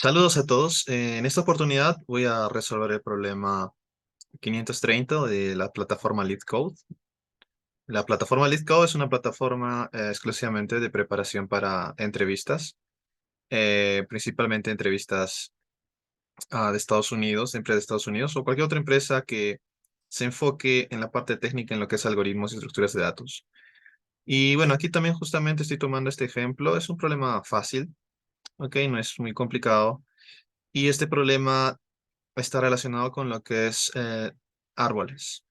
Saludos a todos. En esta oportunidad voy a resolver el problema 530 de la plataforma LeetCode. La plataforma LeetCode es una plataforma exclusivamente de preparación para entrevistas, principalmente entrevistas de Estados Unidos, empresas de Estados Unidos o cualquier otra empresa que se enfoque en la parte técnica en lo que es algoritmos y estructuras de datos. Y bueno, aquí también justamente estoy tomando este ejemplo. Es un problema fácil, ¿ok? No es muy complicado. Y este problema está relacionado con lo que es árboles.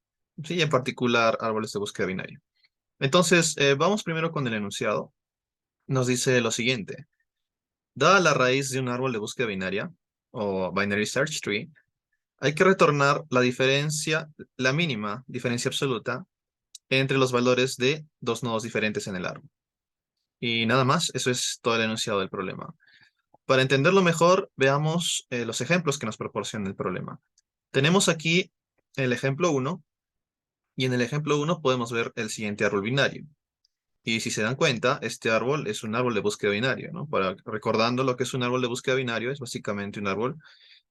Sí, en particular árboles de búsqueda binaria. Entonces, vamos primero con el enunciado. Nos dice lo siguiente. Dada la raíz de un árbol de búsqueda binaria, o binary search tree, hay que retornar la diferencia, la mínima diferencia absoluta entre los valores de dos nodos diferentes en el árbol. Y nada más, eso es todo el enunciado del problema. Para entenderlo mejor, veamos los ejemplos que nos proporciona el problema. Tenemos aquí el ejemplo uno. Y en el ejemplo uno podemos ver el siguiente árbol binario. Y si se dan cuenta, este árbol es un árbol de búsqueda binario, ¿no? Recordando lo que es un árbol de búsqueda binario, es básicamente un árbol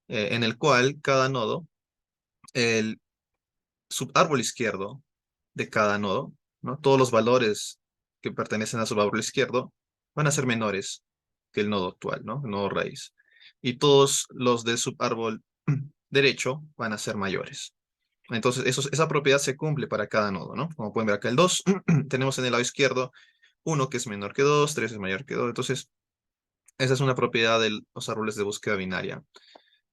en el cual cada nodo, el subárbol izquierdo de cada nodo, ¿no? Todos los valores que pertenecen al subárbol izquierdo van a ser menores que el nodo actual, ¿no? El nodo raíz. Y todos los del subárbol derecho van a ser mayores. Entonces, esa propiedad se cumple para cada nodo, ¿no? Como pueden ver acá el 2 tenemos en el lado izquierdo uno que es menor que 2, 3 es mayor que 2. Entonces, esa es una propiedad de los árboles de búsqueda binaria.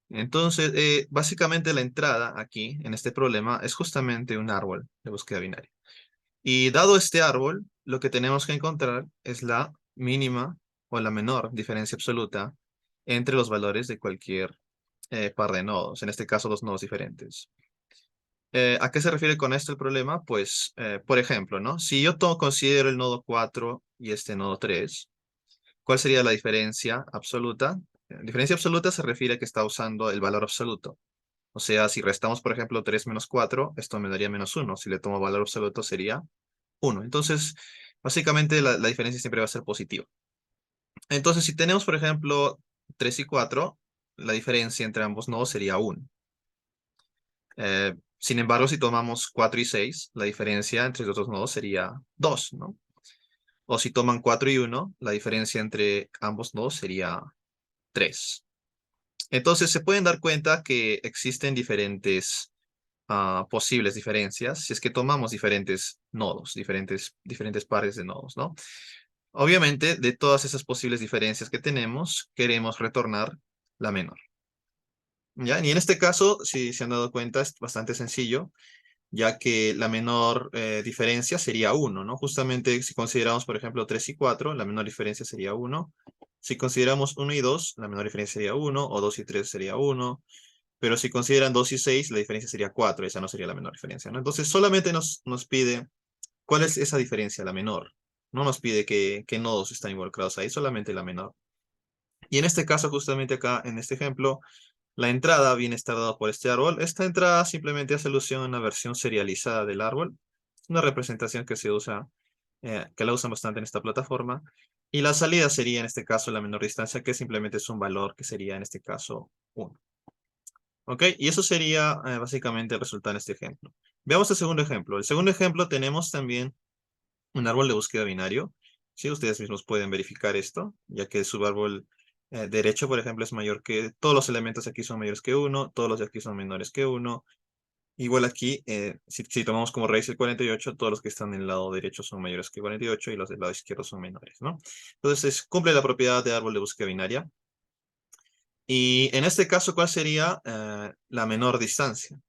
Entonces, básicamente la entrada aquí, en este problema, es justamente un árbol de búsqueda binaria. Y dado este árbol, lo que tenemos que encontrar es la mínima o la menor diferencia absoluta entre los valores de cualquier par de nodos, en este caso los nodos diferentes. ¿A qué se refiere con esto el problema? Pues, por ejemplo, ¿no? Si yo considero el nodo 4 y este nodo 3, ¿cuál sería la diferencia absoluta? Diferencia absoluta se refiere a que está usando el valor absoluto. O sea, si restamos, por ejemplo, 3 menos 4, esto me daría menos 1. Si le tomo valor absoluto sería 1. Entonces, básicamente la diferencia siempre va a ser positiva. Entonces, si tenemos, por ejemplo, 3 y 4, la diferencia entre ambos nodos sería 1. Sin embargo, si tomamos 4 y 6, la diferencia entre los dos nodos sería 2, ¿no? O si toman 4 y 1, la diferencia entre ambos nodos sería 3. Entonces, se pueden dar cuenta que existen diferentes posibles diferencias si es que tomamos diferentes nodos, diferentes pares de nodos, ¿no? Obviamente, de todas esas posibles diferencias que tenemos, queremos retornar la menor. ¿Ya? Y en este caso, si se han dado cuenta, es bastante sencillo, ya que la menor diferencia sería 1, ¿no? Justamente si consideramos, por ejemplo, 3 y 4, la menor diferencia sería 1. Si consideramos 1 y 2, la menor diferencia sería 1, o 2 y 3 sería 1. Pero si consideran 2 y 6, la diferencia sería 4, esa no sería la menor diferencia, ¿no? Entonces solamente nos pide cuál es esa diferencia, la menor. No nos pide qué nodos están involucrados ahí, solamente la menor. Y en este caso, justamente acá, en este ejemplo, la entrada viene a estar dada por este árbol. Esta entrada simplemente hace alusión a una versión serializada del árbol, una representación que se usa, que la usan bastante en esta plataforma. Y la salida sería en este caso la menor distancia, que simplemente es un valor que sería en este caso 1. ¿Ok? Y eso sería básicamente el resultado en este ejemplo. Veamos el segundo ejemplo. El segundo ejemplo tenemos también un árbol de búsqueda binario. Sí, ustedes mismos pueden verificar esto, ya que su árbol derecho, por ejemplo, es mayor que todos los elementos aquí son mayores que 1, todos los de aquí son menores que 1. Igual aquí, si tomamos como raíz el 48, todos los que están en el lado derecho son mayores que 48 y los del lado izquierdo son menores, ¿no? Entonces, cumple la propiedad de árbol de búsqueda binaria. Y en este caso, ¿cuál sería la menor distancia?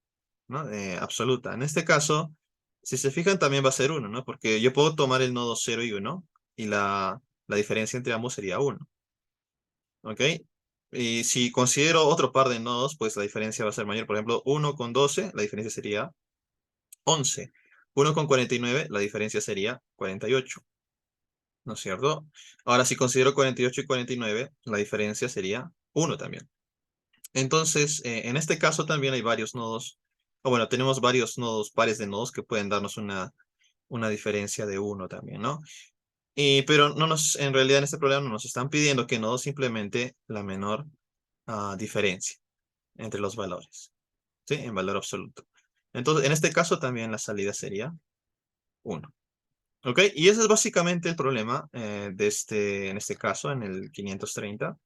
¿No? Absoluta. En este caso, si se fijan, también va a ser 1, ¿no? Porque yo puedo tomar el nodo 0 y 1 y la diferencia entre ambos sería 1. ¿Ok? Y si considero otro par de nodos, pues la diferencia va a ser mayor. Por ejemplo, 1 con 12, la diferencia sería 11. 1 con 49, la diferencia sería 48. ¿No es cierto? Ahora, si considero 48 y 49, la diferencia sería 1 también. Entonces, en este caso también hay varios nodos, o bueno, tenemos varios nodos, pares de nodos que pueden darnos una diferencia de 1 también, ¿no? Pero en realidad en este problema no nos están pidiendo que nodos, simplemente la menor diferencia entre los valores, ¿sí? En valor absoluto. Entonces, en este caso también la salida sería 1. ¿Ok? Y ese es básicamente el problema en este caso, en el 530.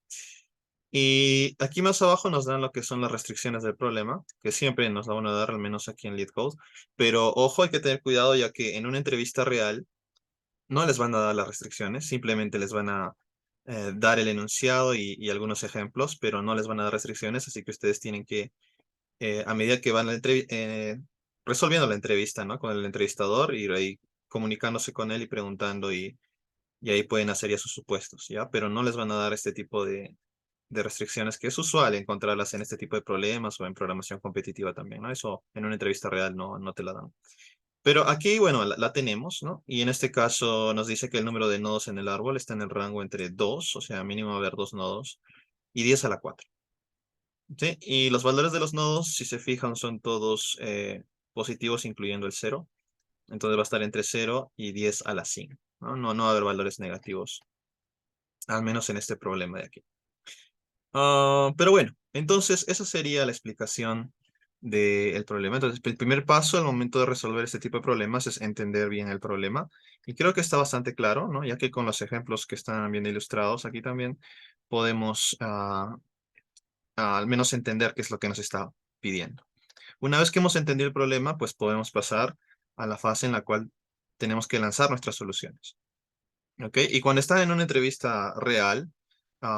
Y aquí más abajo nos dan lo que son las restricciones del problema, que siempre nos la van a dar, al menos aquí en LeetCode. Pero ojo, hay que tener cuidado, ya que en una entrevista real no les van a dar las restricciones, simplemente les van a dar el enunciado y algunos ejemplos, pero no les van a dar restricciones, así que ustedes tienen que, a medida que van resolviendo la entrevista, ¿no? Con el entrevistador, ir ahí comunicándose con él y preguntando y ahí pueden hacer ya sus supuestos, ¿ya? Pero no les van a dar este tipo de restricciones, que es usual encontrarlas en este tipo de problemas o en programación competitiva también, ¿no? Eso en una entrevista real no te la dan. Pero aquí, bueno, la tenemos, ¿no? Y en este caso nos dice que el número de nodos en el árbol está en el rango entre 2, o sea, mínimo va a haber 2 nodos, y 10 a la 4. ¿Sí? Y los valores de los nodos, si se fijan, son todos positivos, incluyendo el 0. Entonces va a estar entre 0 y 10 a la 5, ¿no? No va a haber valores negativos, al menos en este problema de aquí. Pero bueno, entonces esa sería la explicación del problema. Entonces, el primer paso al momento de resolver este tipo de problemas es entender bien el problema. Y creo que está bastante claro, ¿no? Ya que con los ejemplos que están bien ilustrados aquí también podemos al menos entender qué es lo que nos está pidiendo. Una vez que hemos entendido el problema, pues podemos pasar a la fase en la cual tenemos que lanzar nuestras soluciones. ¿Ok? Y cuando están en una entrevista real,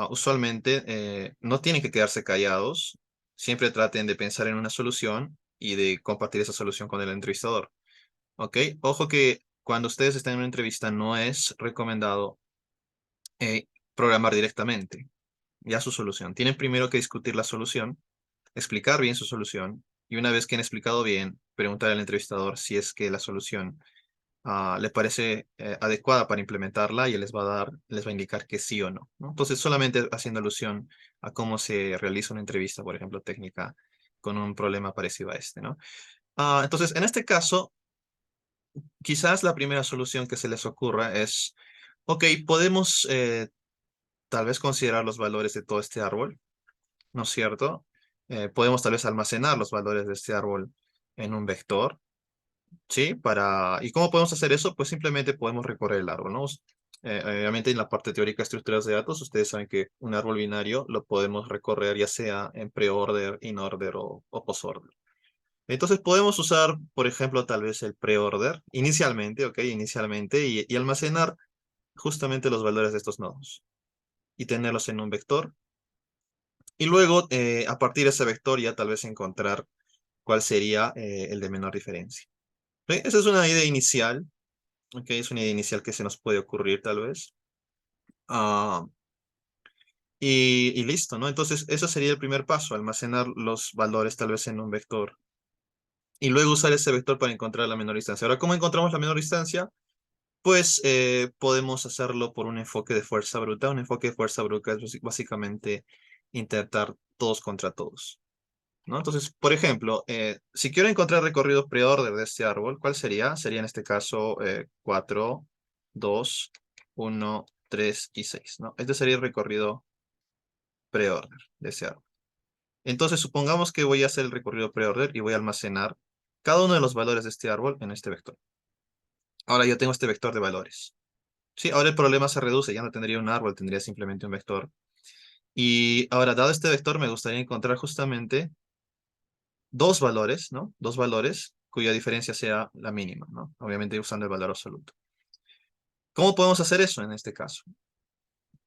usualmente no tienen que quedarse callados. Siempre traten de pensar en una solución y de compartir esa solución con el entrevistador. ¿Ok? Ojo que cuando ustedes están en una entrevista no es recomendado eh, programar directamente ya su solución. Tienen primero que discutir la solución, explicar bien su solución y una vez que han explicado bien, preguntar al entrevistador si es que la solución le parece adecuada para implementarla y él les va a indicar que sí o no, ¿no? Entonces, solamente haciendo alusión a cómo se realiza una entrevista, por ejemplo, técnica, con un problema parecido a este, ¿no? Entonces, en este caso, quizás la primera solución que se les ocurra es, ok, podemos tal vez considerar los valores de todo este árbol, ¿no es cierto? Podemos tal vez almacenar los valores de este árbol en un vector. Sí, ¿y cómo podemos hacer eso? Pues simplemente podemos recorrer el árbol, ¿no? Obviamente en la parte teórica de estructuras de datos, ustedes saben que un árbol binario lo podemos recorrer ya sea en pre-order, in-order o post-order. Entonces podemos usar, por ejemplo, tal vez el pre-order inicialmente, ¿ok? Inicialmente y almacenar justamente los valores de estos nodos y tenerlos en un vector. Y luego, a partir de ese vector, ya tal vez encontrar cuál sería el de menor diferencia. ¿Ok? Esa es una idea inicial. Ok, es una idea inicial que se nos puede ocurrir tal vez. Ah, y listo, ¿no? Entonces, eso sería el primer paso, almacenar los valores tal vez en un vector. Y luego usar ese vector para encontrar la menor distancia. Ahora, ¿cómo encontramos la menor distancia? Pues podemos hacerlo por un enfoque de fuerza bruta. Un enfoque de fuerza bruta es básicamente intentar todos contra todos, ¿no? Entonces, por ejemplo, si quiero encontrar recorrido preorder de este árbol, ¿cuál sería? Sería en este caso 4, 2, 1, 3 y 6, ¿no? Este sería el recorrido preorder de ese árbol. Entonces, supongamos que voy a hacer el recorrido preorder y voy a almacenar cada uno de los valores de este árbol en este vector. Ahora yo tengo este vector de valores. Sí, ahora el problema se reduce, ya no tendría un árbol, tendría simplemente un vector. Y ahora, dado este vector, me gustaría encontrar justamente dos valores, ¿no? Dos valores cuya diferencia sea la mínima, ¿no? Obviamente usando el valor absoluto. ¿Cómo podemos hacer eso en este caso?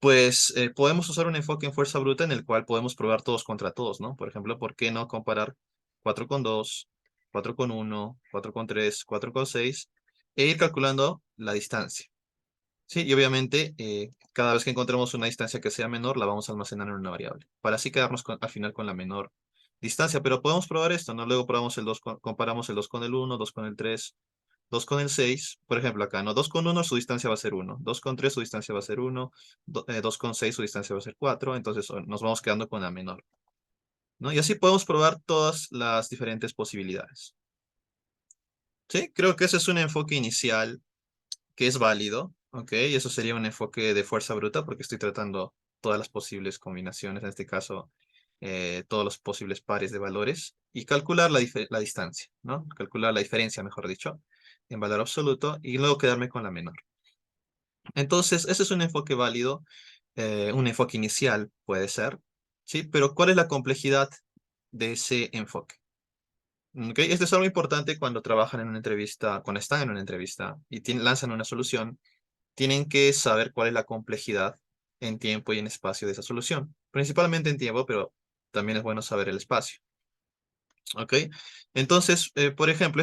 Pues podemos usar un enfoque en fuerza bruta en el cual podemos probar todos contra todos, ¿no? Por ejemplo, ¿por qué no comparar 4 con 2, 4 con 1, 4 con 3, 4 con 6 e ir calculando la distancia? Sí, y obviamente cada vez que encontremos una distancia que sea menor, la vamos a almacenar en una variable, para así quedarnos al final con la menor distancia. Pero podemos probar esto, ¿no? Luego probamos comparamos el 2 con el 1, 2 con el 3, 2 con el 6. Por ejemplo, acá, ¿no? 2 con 1 su distancia va a ser 1, 2 con 3 su distancia va a ser 1, 2 con 6 su distancia va a ser 4, entonces nos vamos quedando con la menor, ¿no? Y así podemos probar todas las diferentes posibilidades. Sí, creo que ese es un enfoque inicial que es válido, ¿ok? Y eso sería un enfoque de fuerza bruta porque estoy tratando todas las posibles combinaciones, en este caso todos los posibles pares de valores y calcular la distancia, ¿no? Calcular la diferencia, mejor dicho, en valor absoluto y luego quedarme con la menor. Entonces, ese es un enfoque válido, un enfoque inicial puede ser, ¿sí? Pero ¿cuál es la complejidad de ese enfoque? ¿Ok? Esto es algo importante cuando trabajan en una entrevista, cuando están en una entrevista y lanzan una solución, tienen que saber cuál es la complejidad en tiempo y en espacio de esa solución. Principalmente en tiempo, pero también es bueno saber el espacio. ¿Ok? Entonces, por ejemplo,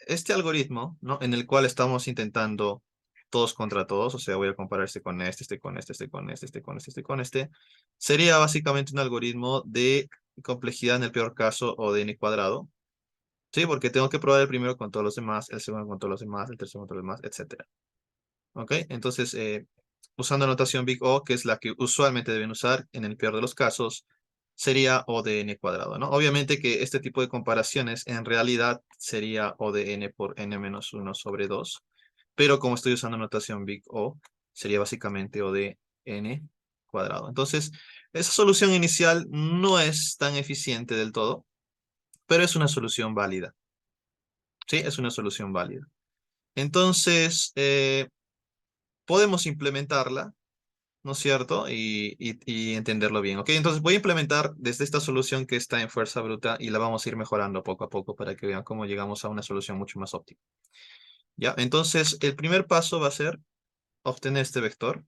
este algoritmo, ¿no? En el cual estamos intentando todos contra todos, o sea, voy a comparar este con este con este, este con este, este con este, este con este, sería básicamente un algoritmo de complejidad en el peor caso o de n cuadrado, ¿sí? Porque tengo que probar el primero con todos los demás, el segundo con todos los demás, el tercero con todos los demás, etcétera. ¿Ok? Entonces, usando notación Big O, que es la que usualmente deben usar en el peor de los casos, sería O de n cuadrado, ¿no? Obviamente que este tipo de comparaciones en realidad sería O de n por n menos 1 sobre 2, pero como estoy usando notación Big O, sería básicamente O de n cuadrado. Entonces, esa solución inicial no es tan eficiente del todo, pero es una solución válida. Sí, es una solución válida. Entonces, podemos implementarla, ¿no es cierto? Y entenderlo bien, ¿ok? Entonces voy a implementar desde esta solución que está en fuerza bruta y la vamos a ir mejorando poco a poco para que vean cómo llegamos a una solución mucho más óptima. ¿Ya? Entonces, el primer paso va a ser obtener este vector.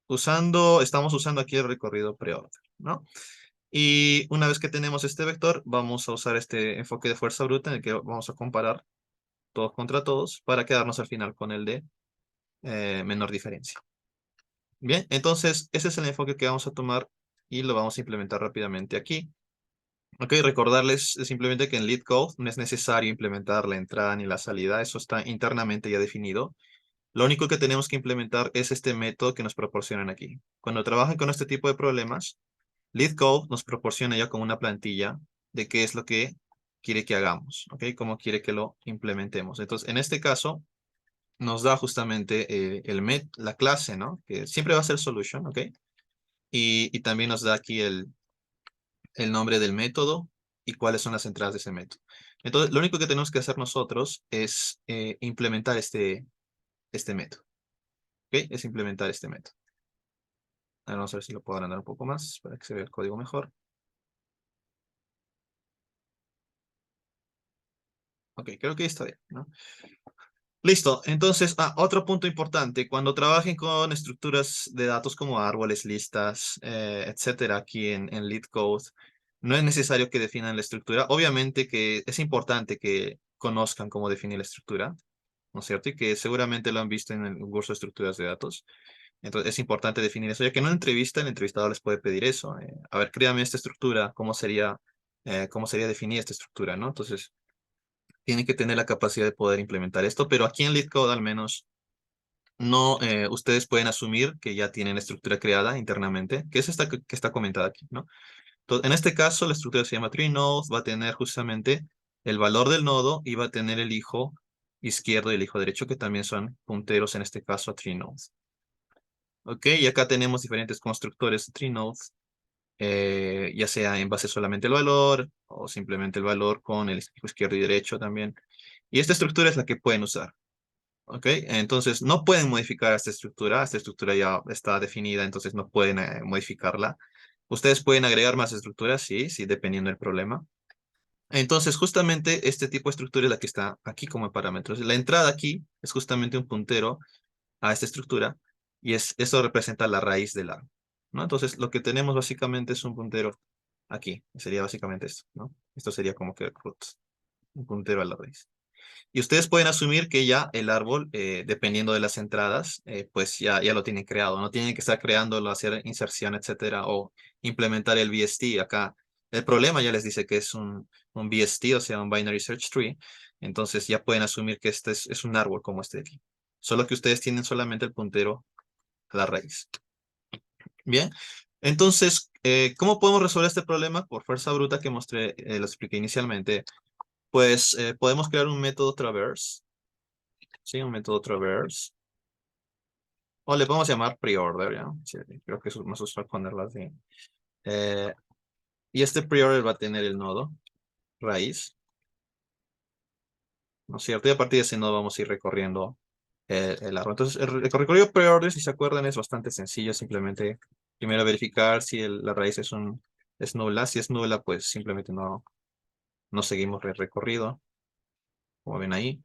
Estamos usando aquí el recorrido preorden, ¿no? Y una vez que tenemos este vector, vamos a usar este enfoque de fuerza bruta en el que vamos a comparar todos contra todos para quedarnos al final con el de menor diferencia. Bien, entonces ese es el enfoque que vamos a tomar y lo vamos a implementar rápidamente aquí. Ok, recordarles simplemente que en LeetCode no es necesario implementar la entrada ni la salida, eso está internamente ya definido. Lo único que tenemos que implementar es este método que nos proporcionan aquí. Cuando trabajan con este tipo de problemas, LeetCode nos proporciona ya como una plantilla de qué es lo que quiere que hagamos, ok, cómo quiere que lo implementemos. Entonces, en este caso, nos da justamente la clase, ¿no? Que siempre va a ser solution, ok. Y también nos da aquí el nombre del método y cuáles son las entradas de ese método. Entonces, lo único que tenemos que hacer nosotros es implementar este método. ¿Ok? Es implementar este método. Ahora vamos a ver si lo puedo agrandar un poco más para que se vea el código mejor. Ok, creo que está bien, ¿no? Listo, entonces, otro punto importante, cuando trabajen con estructuras de datos como árboles, listas, etcétera, aquí en LeetCode, no es necesario que definan la estructura. Obviamente que es importante que conozcan cómo definir la estructura, ¿no es cierto? Y que seguramente lo han visto en el curso de estructuras de datos. Entonces, es importante definir eso, ya que en una entrevista, el entrevistador les puede pedir eso. A ver, créame esta estructura, cómo sería definir esta estructura, ¿no? Entonces, tienen que tener la capacidad de poder implementar esto, pero aquí en LeetCode al menos no, ustedes pueden asumir que ya tienen estructura creada internamente, que es esta que está comentada aquí, ¿no? Entonces, en este caso, la estructura se llama TreeNode, va a tener justamente el valor del nodo y va a tener el hijo izquierdo y el hijo derecho, que también son punteros, en este caso, a TreeNode. Ok, y acá tenemos diferentes constructores de TreeNode, ya sea en base solamente al valor o simplemente el valor con el hijo izquierdo y derecho también. Y esta estructura es la que pueden usar. ¿Ok? Entonces, no pueden modificar esta estructura ya está definida, entonces no pueden modificarla. Ustedes pueden agregar más estructuras, sí, sí, dependiendo del problema. Entonces, justamente este tipo de estructura es la que está aquí como parámetros. La entrada aquí es justamente un puntero a esta estructura y eso representa la raíz del árbol, ¿no? Entonces, lo que tenemos básicamente es un puntero aquí, sería básicamente esto, ¿no? Esto sería como que root, un puntero a la raíz. Y ustedes pueden asumir que ya el árbol, dependiendo de las entradas, pues ya lo tienen creado. No tienen que estar creándolo, hacer inserción, etcétera, o implementar el BST acá. El problema ya les dice que es un BST, o sea, un Binary Search Tree. Entonces ya pueden asumir que este es un árbol como este de aquí. Solo que ustedes tienen solamente el puntero a la raíz. Bien. Entonces, ¿cómo podemos resolver este problema? Por fuerza bruta que mostré, lo expliqué inicialmente. Pues podemos crear un método traverse. Sí, un método traverse. O le podemos llamar preorder, ¿ya? Sí, creo que es más usual ponerlo así. Eh, y este preorder va a tener el nodo raíz, ¿no es cierto? Y a partir de ese nodo vamos a ir recorriendo el árbol. Entonces, el recorrido preorder, si se acuerdan, es bastante sencillo. Simplemente primero verificar si la raíz es nula. Si es nula, pues simplemente no seguimos el recorrido, como ven ahí.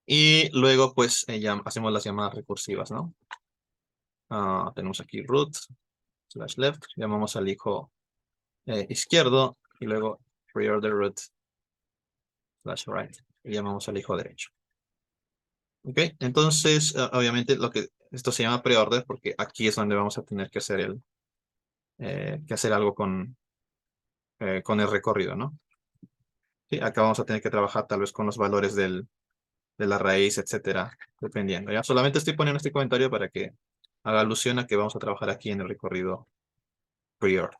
Y luego, pues, ya hacemos las llamadas recursivas, ¿no? Tenemos aquí root / left. Llamamos al hijo izquierdo y luego preorder root / right. Y llamamos al hijo derecho. ¿Ok? Entonces, obviamente, esto se llama preorder porque aquí es donde vamos a tener que hacer que hacer algo con el recorrido, ¿no? Sí, acá vamos a tener que trabajar tal vez con los valores de la raíz, etcétera, dependiendo, ¿ya? Solamente estoy poniendo este comentario para que haga alusión a que vamos a trabajar aquí en el recorrido preorder.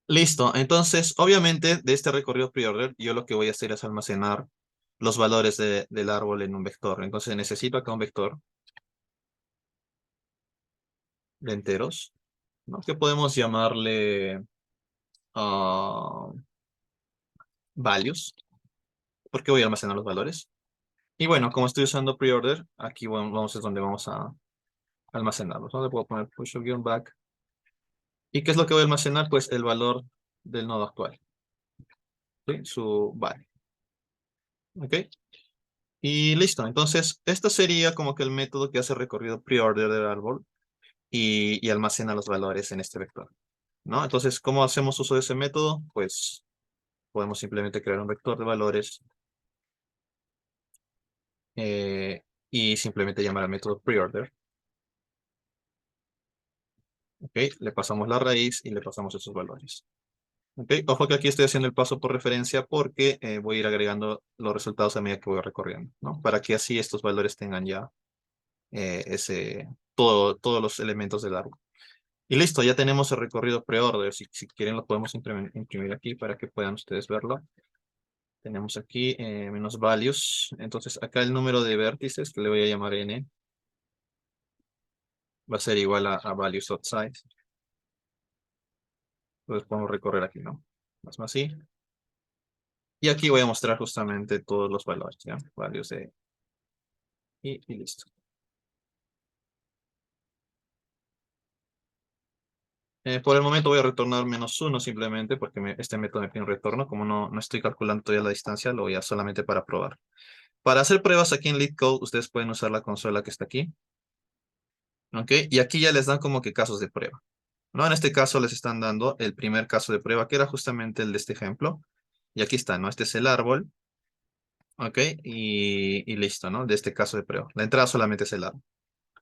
Listo, entonces, obviamente, de este recorrido preorder, yo lo que voy a hacer es almacenar los valores del árbol en un vector. Entonces, necesito acá un vector de enteros, ¿no? Que podemos llamarle ah, values, porque voy a almacenar los valores. Y bueno, como estoy usando preorder, aquí vamos es donde vamos a almacenarlos, ¿no? Le puedo poner push-back. ¿Y qué es lo que voy a almacenar? Pues el valor del nodo actual, ¿sí? Su value. ¿Ok? Y listo. Entonces, esto sería como que el método que hace recorrido preorder del árbol y almacena los valores en este vector, ¿no? Entonces, ¿cómo hacemos uso de ese método? Pues podemos simplemente crear un vector de valores eh, y simplemente llamar al método preorder. ¿Ok? Le pasamos la raíz y le pasamos esos valores. ¿Ok? Ojo que aquí estoy haciendo el paso por referencia porque voy a ir agregando los resultados a medida que voy recorriendo, ¿no? Para que así estos valores tengan ya todos los elementos del árbol. Y listo, ya tenemos el recorrido preorder. Si quieren lo podemos imprimir aquí para que puedan ustedes verlo. Tenemos aquí menos values. Entonces acá el número de vértices, que le voy a llamar n, va a ser igual a values outside. Entonces podemos recorrer aquí, ¿no? Más así. Y aquí voy a mostrar justamente todos los valores, ¿ya? Values de... Y listo. Por el momento voy a retornar -1 simplemente porque este método me pide un retorno. Como no estoy calculando todavía la distancia, lo voy a solamente para probar. Para hacer pruebas aquí en LeetCode, ustedes pueden usar la consola que está aquí. ¿Ok? Y aquí ya les dan como que casos de prueba, ¿no? En este caso les están dando el primer caso de prueba, que era justamente el de este ejemplo. Y aquí está, ¿no? Este es el árbol. ¿Ok? Y listo, ¿no? De este caso de prueba. La entrada solamente es el árbol.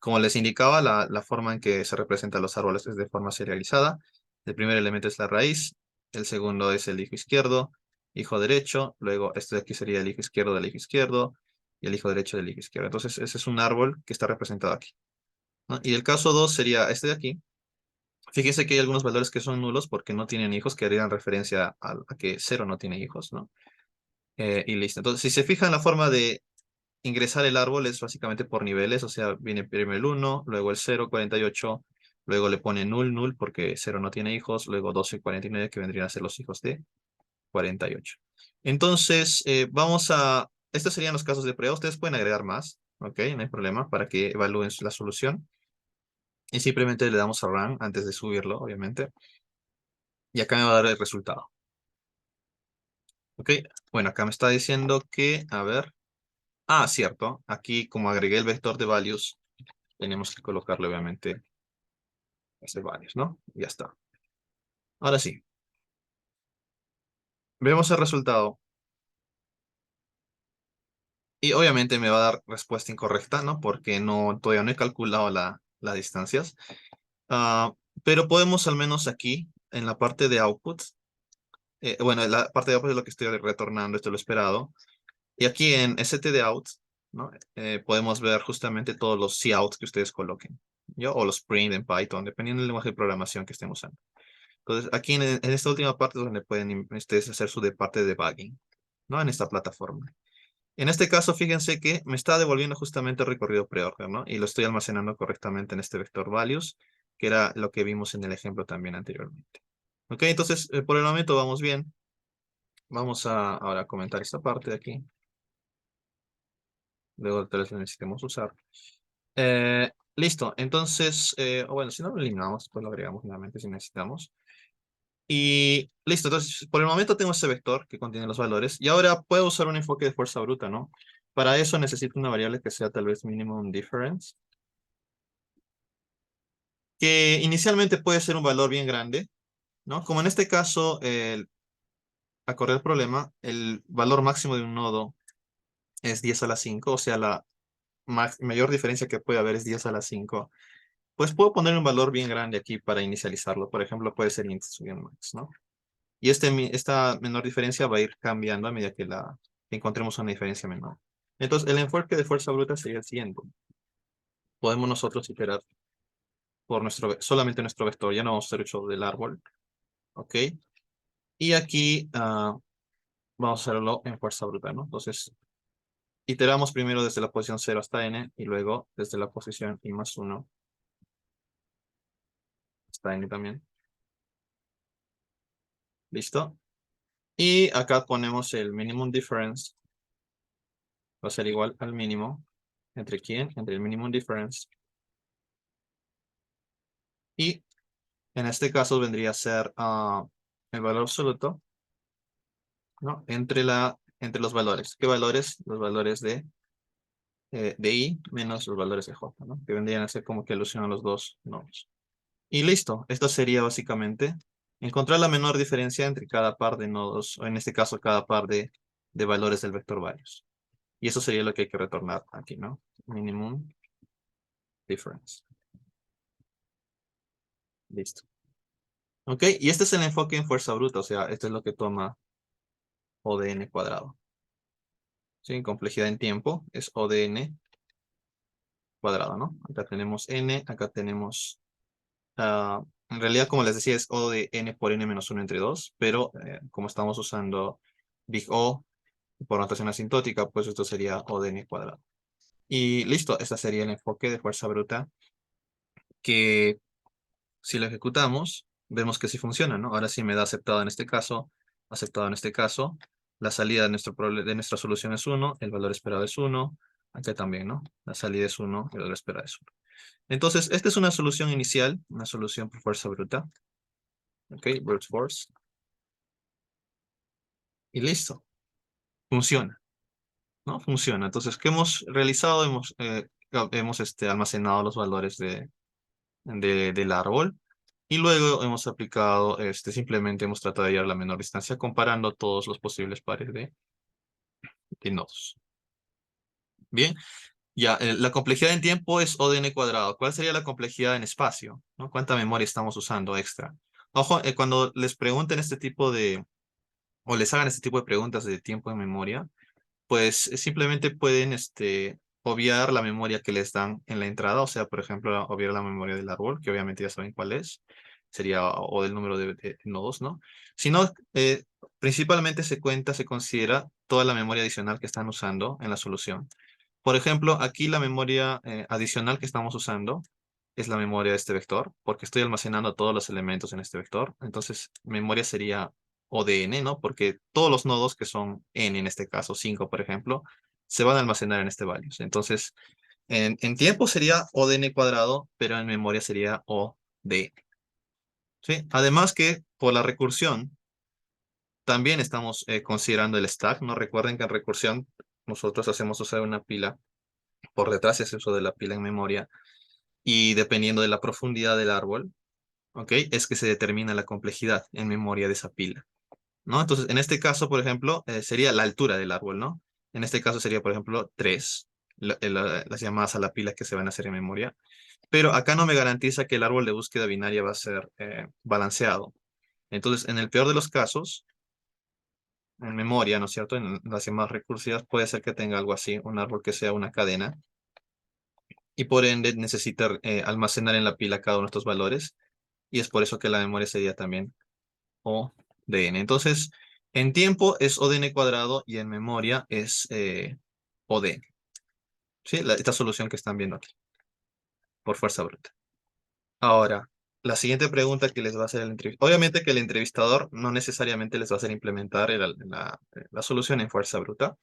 Como les indicaba, la forma en que se representan los árboles es de forma serializada. El primer elemento es la raíz, el segundo es el hijo izquierdo, hijo derecho, luego este de aquí sería el hijo izquierdo del hijo izquierdo y el hijo derecho del hijo izquierdo. Entonces ese es un árbol que está representado aquí, ¿no? Y el caso 2 sería este de aquí. Fíjense que hay algunos valores que son nulos porque no tienen hijos, que harían referencia a que cero no tiene hijos, ¿no? Y listo. Entonces, si se fijan, la forma de ingresar el árbol es básicamente por niveles, o sea, viene primero el 1, luego el 0, 48, luego le pone null porque 0 no tiene hijos, luego 12 y 49 que vendrían a ser los hijos de 48. Entonces, estos serían los casos de prueba. Ustedes pueden agregar más, ¿ok? No hay problema para que evalúen la solución. Y simplemente le damos a run antes de subirlo, obviamente. Y acá me va a dar el resultado. ¿Ok? Bueno, acá me está diciendo que, a ver. Cierto. Aquí, como agregué el vector de values, tenemos que colocarle, obviamente, ese values, ¿no? Ya está. Ahora sí. Vemos el resultado. Y obviamente me va a dar respuesta incorrecta, ¿no? Porque todavía no he calculado las distancias. Ah, pero podemos al menos aquí, en la parte de output, bueno, la parte de output es lo que estoy retornando, esto es lo esperado. Y aquí en stdout, ¿no? Podemos ver justamente todos los cout que ustedes coloquen, ¿yo? O los print en Python, dependiendo del lenguaje de programación que estén usando. Entonces, aquí en esta última parte es donde pueden ustedes hacer su parte de debugging, ¿no? En esta plataforma. En este caso, fíjense que me está devolviendo justamente el recorrido preorder, ¿no? Y lo estoy almacenando correctamente en este vector values. que era lo que vimos en el ejemplo también anteriormente. Ok, entonces por el momento vamos bien. Vamos a ahora comentar esta parte de aquí. Luego tal vez lo necesitemos usar. Listo, entonces, o bueno, si no lo eliminamos, pues lo agregamos nuevamente si necesitamos. Y listo, entonces por el momento tengo este vector que contiene los valores y ahora puedo usar un enfoque de fuerza bruta, ¿no? Para eso necesito una variable que sea tal vez minimum difference, que inicialmente puede ser un valor bien grande, ¿no? Como en este caso, a correr el problema, el valor máximo de un nodo es 10 a la 5, o sea, la mayor diferencia que puede haber es 10 a la 5. Pues puedo poner un valor bien grande aquí para inicializarlo. Por ejemplo, puede ser int max, ¿no? Y esta menor diferencia va a ir cambiando a medida que encontremos una diferencia menor. Entonces, el enfoque de fuerza bruta sería el siguiente. Podemos nosotros iterar por solamente nuestro vector. Ya no vamos a hacer uso del árbol. ¿Ok? Y aquí vamos a hacerlo en fuerza bruta, ¿no? Entonces, iteramos primero desde la posición 0 hasta n y luego desde la posición i más 1 hasta n también. ¿Listo? Y acá ponemos el minimum difference. Va a ser igual al mínimo. ¿Entre quién? Entre el minimum difference. Y en este caso vendría a ser el valor absoluto, ¿no? Entre los valores. ¿Qué valores? Los valores de i menos los valores de j, ¿no? Que vendrían a ser como que alusión a los dos nodos. Y listo. Esto sería básicamente encontrar la menor diferencia entre cada par de nodos, o en este caso cada par de valores del vector varios. Y eso sería lo que hay que retornar aquí, ¿no? Minimum difference. Listo. Ok, y este es el enfoque en fuerza bruta, o sea, esto es lo que toma O de n cuadrado. ¿Sí? Complejidad en tiempo es O de n cuadrado, ¿no? Acá tenemos n, acá tenemos... en realidad, como les decía, es O de n por n menos 1 entre 2, pero como estamos usando Big O por notación asintótica, pues esto sería O de n cuadrado. Y listo, este sería el enfoque de fuerza bruta que si lo ejecutamos, vemos que sí funciona, ¿no? Ahora sí me da aceptado en este caso, aceptado en este caso. La salida de nuestra solución es 1, el valor esperado es 1. Acá también, ¿no? La salida es 1, el valor esperado es 1. Entonces, esta es una solución inicial, una solución por fuerza bruta. Ok, brute force. Y listo. Funciona, ¿no? Funciona. Entonces, ¿qué hemos realizado? Hemos almacenado los valores del árbol. Y luego hemos aplicado, simplemente hemos tratado de hallar la menor distancia comparando todos los posibles pares de nodos. Bien, ya, la complejidad en tiempo es O de n cuadrado. ¿Cuál sería la complejidad en espacio? ¿No? ¿Cuánta memoria estamos usando extra? Ojo, cuando les pregunten o les hagan este tipo de preguntas de tiempo en memoria, pues simplemente pueden obviar la memoria que les dan en la entrada, o sea, por ejemplo, obviar la memoria del árbol, que obviamente ya saben cuál es, sería o del número de nodos, ¿no? Sino, principalmente se considera toda la memoria adicional que están usando en la solución. Por ejemplo, aquí la memoria adicional que estamos usando es la memoria de este vector, porque estoy almacenando todos los elementos en este vector. Entonces, memoria sería O de n, ¿no? Porque todos los nodos que son n, en este caso 5, por ejemplo, se van a almacenar en este values. Entonces, en tiempo sería O de n cuadrado, pero en memoria sería O de n. ¿Sí? Además que por la recursión, también estamos considerando el stack, ¿no? Recuerden que en recursión nosotros hacemos usar una pila por detrás, se hace uso de la pila en memoria, y dependiendo de la profundidad del árbol, ¿ok? Es que se determina la complejidad en memoria de esa pila, ¿no? Entonces, en este caso, por ejemplo, sería la altura del árbol, ¿no? En este caso sería, por ejemplo, 3, las llamadas a la pila que se van a hacer en memoria. Pero acá no me garantiza que el árbol de búsqueda binaria va a ser balanceado. Entonces, en el peor de los casos, en memoria, ¿no es cierto? En las llamadas recursivas puede ser que tenga algo así, un árbol que sea una cadena, y por ende necesita almacenar en la pila cada uno de estos valores, y es por eso que la memoria sería también O de n. Entonces, en tiempo es O de n cuadrado y en memoria es O de n. ¿Sí? Esta solución que están viendo aquí, por fuerza bruta. Ahora, la siguiente pregunta que les va a hacer el entrevistador. Obviamente que el entrevistador no necesariamente les va a hacer implementar la solución en fuerza bruta.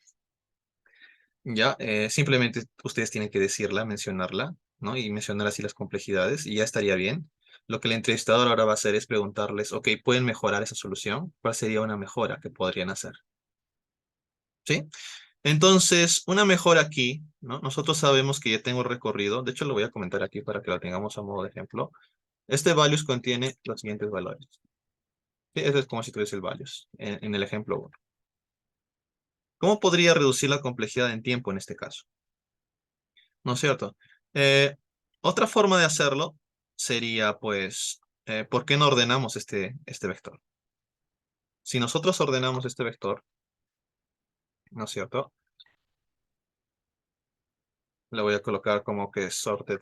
Ya, simplemente ustedes tienen que decirla, mencionarla, ¿no? Y mencionar así las complejidades y ya estaría bien. Lo que el entrevistador ahora va a hacer es preguntarles, ok, ¿pueden mejorar esa solución? ¿Cuál sería una mejora que podrían hacer? ¿Sí? Entonces, una mejora aquí, ¿no? Nosotros sabemos que ya tengo el recorrido. De hecho, lo voy a comentar aquí para que lo tengamos a modo de ejemplo. Este values contiene los siguientes valores. ¿Sí? Eso es como si tuviese el values en el ejemplo 1. ¿Cómo podría reducir la complejidad en tiempo en este caso? ¿No es cierto? Eh, Otra forma de hacerlo sería, pues, ¿por qué no ordenamos este vector? Si nosotros ordenamos este vector, ¿no es cierto? Le voy a colocar como que sorted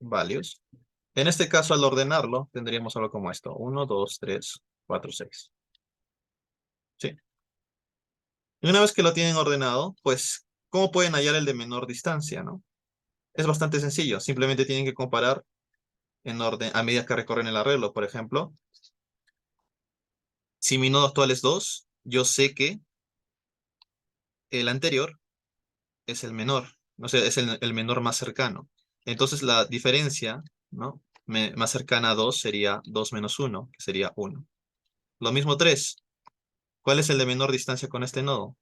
values. En este caso, al ordenarlo, tendríamos algo como esto. 1, 2, 3, 4, 6. ¿Sí? Y una vez que lo tienen ordenado, pues, ¿cómo pueden hallar el de menor distancia, no? Es bastante sencillo. Simplemente tienen que comparar en orden a medida que recorren el arreglo. Por ejemplo, si mi nodo actual es 2, yo sé que el anterior es el menor, o sea, es el menor más cercano. Entonces la diferencia, ¿no? Más cercana a 2 sería 2 menos 1, que sería 1. Lo mismo 3. ¿Cuál es el de menor distancia con este nodo?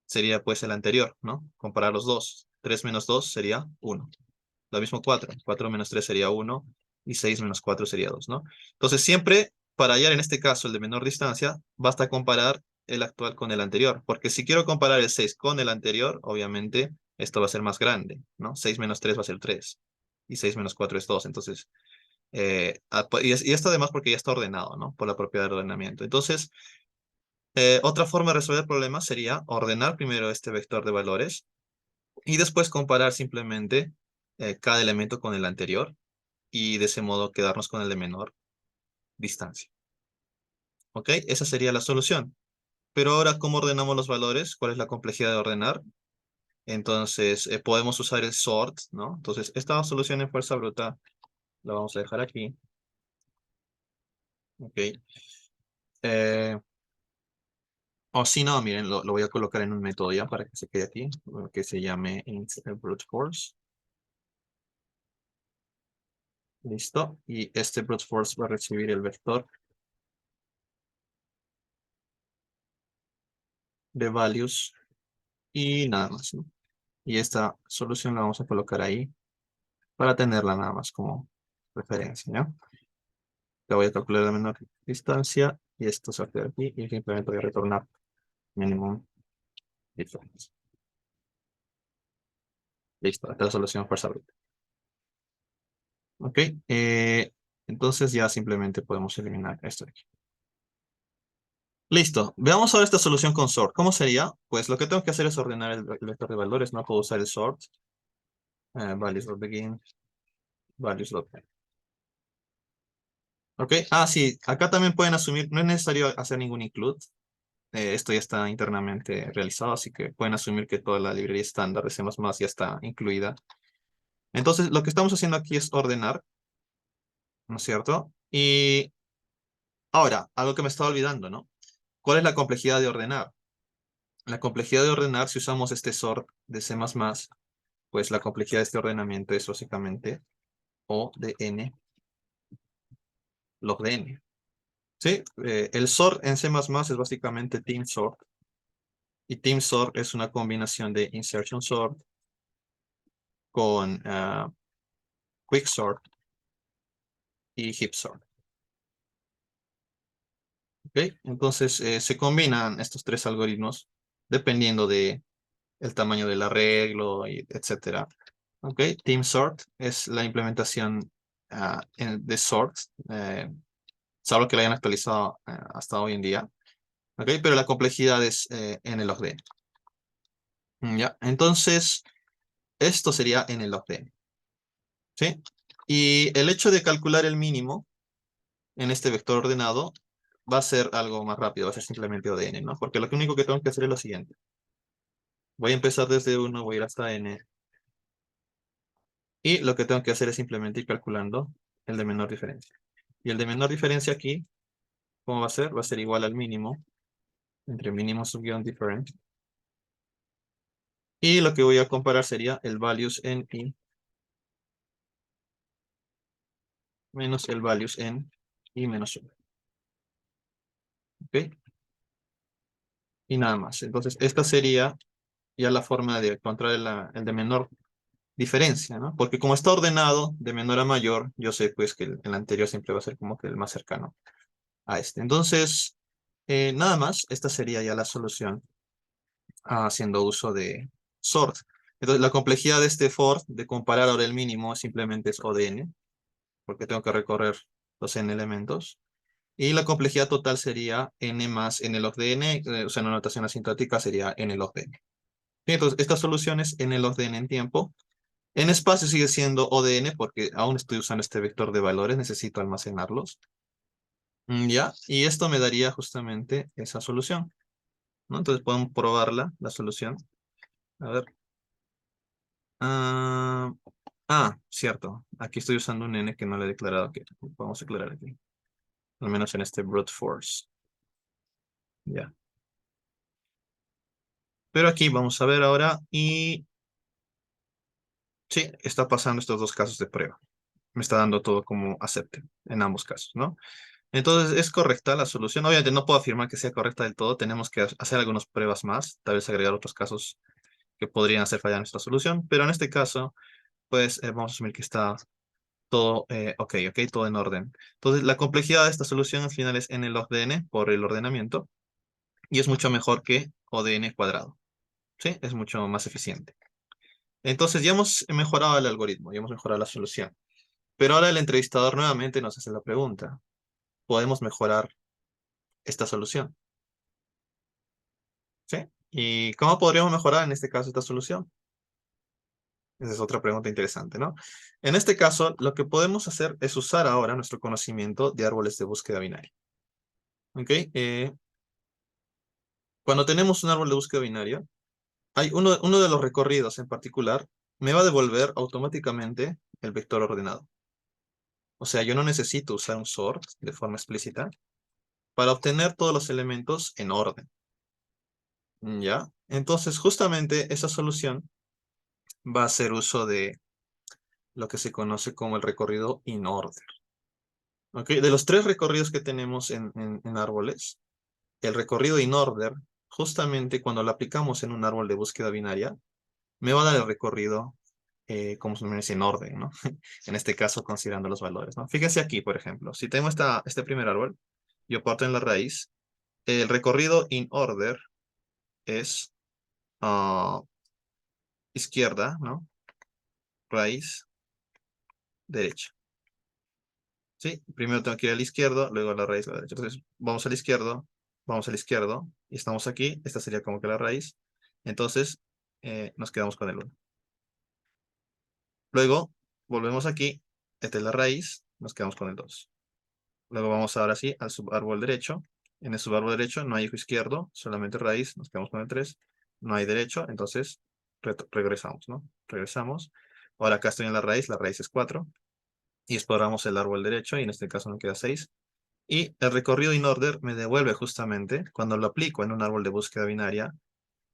Sería pues el anterior, ¿no? Comparar los dos. 3 menos 2 sería 1. Lo mismo 4. 4 menos 3 sería 1 y 6 menos 4 sería 2, ¿no? Entonces siempre para hallar en este caso el de menor distancia, basta comparar el actual con el anterior, porque si quiero comparar el 6 con el anterior, obviamente esto va a ser más grande, ¿no? 6 menos 3 va a ser 3 y 6 menos 4 es 2, entonces, y esto además porque ya está ordenado, ¿no? Por la propiedad del ordenamiento. Entonces, otra forma de resolver el problema sería ordenar primero este vector de valores y después comparar simplemente cada elemento con el anterior y de ese modo quedarnos con el de menor distancia. ¿Ok? Esa sería la solución. Pero ahora, ¿cómo ordenamos los valores? ¿Cuál es la complejidad de ordenar? Entonces, podemos usar el sort, ¿no? Entonces, esta solución en fuerza bruta la vamos a dejar aquí. ¿Ok? Eh, o si no, miren, lo voy a colocar en un método ya para que se quede aquí, que se llame int brute force. Listo. Y este brute force va a recibir el vector de values y nada más, ¿no? Y esta solución la vamos a colocar ahí para tenerla nada más como referencia, ¿ya? Le voy a calcular la menor distancia y esto se va a quedar aquí y simplemente voy a retornar minimum difference. Listo, esta es la solución fuerza bruta. Ok, entonces ya simplemente podemos eliminar esto de aquí. Listo, veamos ahora esta solución con sort. ¿Cómo sería? Pues lo que tengo que hacer es ordenar el vector de valores. No puedo usar el sort. Values.begin, values.end. Ok, sí, acá también pueden asumir, no es necesario hacer ningún include. Esto ya está internamente realizado, así que pueden asumir que toda la librería estándar de C++ ya está incluida. Entonces, lo que estamos haciendo aquí es ordenar, ¿no es cierto? Y ahora, algo que me estaba olvidando, ¿no? ¿Cuál es la complejidad de ordenar? La complejidad de ordenar, si usamos este sort de C++, pues la complejidad de este ordenamiento es básicamente O de n log de n. ¿Sí? El sort en C++ es básicamente team sort. Y team sort es una combinación de insertion sort con quick sort y heap sort. ¿Ok? Entonces se combinan estos tres algoritmos dependiendo de el tamaño del arreglo, y etcétera. ¿Ok? Team sort es la implementación de sort, salvo que la hayan actualizado hasta hoy en día. ¿Ok? Pero la complejidad es n log d. ¿Ya? Entonces, esto sería n log d. ¿Sí? Y el hecho de calcular el mínimo en este vector ordenado va a ser algo más rápido, va a ser simplemente O de n, ¿no? Porque lo único que tengo que hacer es lo siguiente. Voy a empezar desde 1, voy a ir hasta n. Y lo que tengo que hacer es simplemente ir calculando el de menor diferencia. Y el de menor diferencia aquí, ¿cómo va a ser? Va a ser igual al mínimo, entre mínimo subguión different. Y lo que voy a comparar sería el values en i menos el values en i menos 1. ¿Ok? Y nada más. Entonces, esta sería ya la forma de encontrar el de menor diferencia, ¿no? Porque como está ordenado de menor a mayor, yo sé pues que el anterior siempre va a ser como que el más cercano a este. Entonces, nada más, esta sería ya la solución haciendo uso de sort. Entonces, la complejidad de este for, de comparar ahora el mínimo, simplemente es O de n, porque tengo que recorrer los n elementos. Y la complejidad total sería n más n log de n, o sea, en una notación asintótica sería n log de n. Bien, entonces, esta solución es n log de n en tiempo. En espacio sigue siendo O de n porque aún estoy usando este vector de valores, necesito almacenarlos. Ya, y esto me daría justamente esa solución, ¿no? Entonces podemos probarla, la solución. A ver. Ah, cierto. Aquí estoy usando un n que no le he declarado aquí. Vamos a declarar aquí. Al menos en este brute force. Ya. Pero aquí vamos a ver ahora y sí, está pasando estos dos casos de prueba. Me está dando todo como acepte en ambos casos, ¿no? Entonces, ¿es correcta la solución? Obviamente no puedo afirmar que sea correcta del todo. Tenemos que hacer algunas pruebas más. Tal vez agregar otros casos que podrían hacer fallar nuestra solución. Pero en este caso, pues vamos a asumir que está todo ok, todo en orden. Entonces, la complejidad de esta solución al final es n log de n por el ordenamiento. Y es mucho mejor que O de n cuadrado. ¿Sí? Es mucho más eficiente. Entonces, ya hemos mejorado el algoritmo, ya hemos mejorado la solución. Pero ahora el entrevistador nuevamente nos hace la pregunta. ¿Podemos mejorar esta solución? ¿Sí? ¿Y cómo podríamos mejorar en este caso esta solución? Esa es otra pregunta interesante, ¿no? En este caso, lo que podemos hacer es usar ahora nuestro conocimiento de árboles de búsqueda binaria. ¿Ok? Cuando tenemos un árbol de búsqueda binaria, hay uno de los recorridos en particular, me va a devolver automáticamente el vector ordenado. O sea, yo no necesito usar un sort de forma explícita para obtener todos los elementos en orden. ¿Ya? Entonces, justamente esa solución va a hacer uso de lo que se conoce como el recorrido in order. ¿Ok? De los tres recorridos que tenemos en árboles, el recorrido in order, justamente cuando lo aplicamos en un árbol de búsqueda binaria, me va a dar el recorrido, como se me dice, en orden, ¿no? En este caso, considerando los valores, ¿no? Fíjense aquí, por ejemplo, si tengo este primer árbol, yo parto en la raíz, el recorrido in order es izquierda, ¿no? Raíz, derecha. ¿Sí? Primero tengo que ir al izquierdo, luego a la raíz a la derecha. Entonces, vamos al izquierdo, y estamos aquí. Esta sería como que la raíz. Entonces, nos quedamos con el 1. Luego, volvemos aquí. Esta es la raíz, nos quedamos con el 2. Luego vamos ahora sí al subárbol derecho. En el subárbol derecho no hay hijo izquierdo, solamente raíz, nos quedamos con el 3. No hay derecho, entonces regresamos, ¿no? Regresamos. Ahora acá estoy en la raíz es 4. Y exploramos el árbol derecho, y en este caso nos queda 6. Y el recorrido in order me devuelve justamente, cuando lo aplico en un árbol de búsqueda binaria,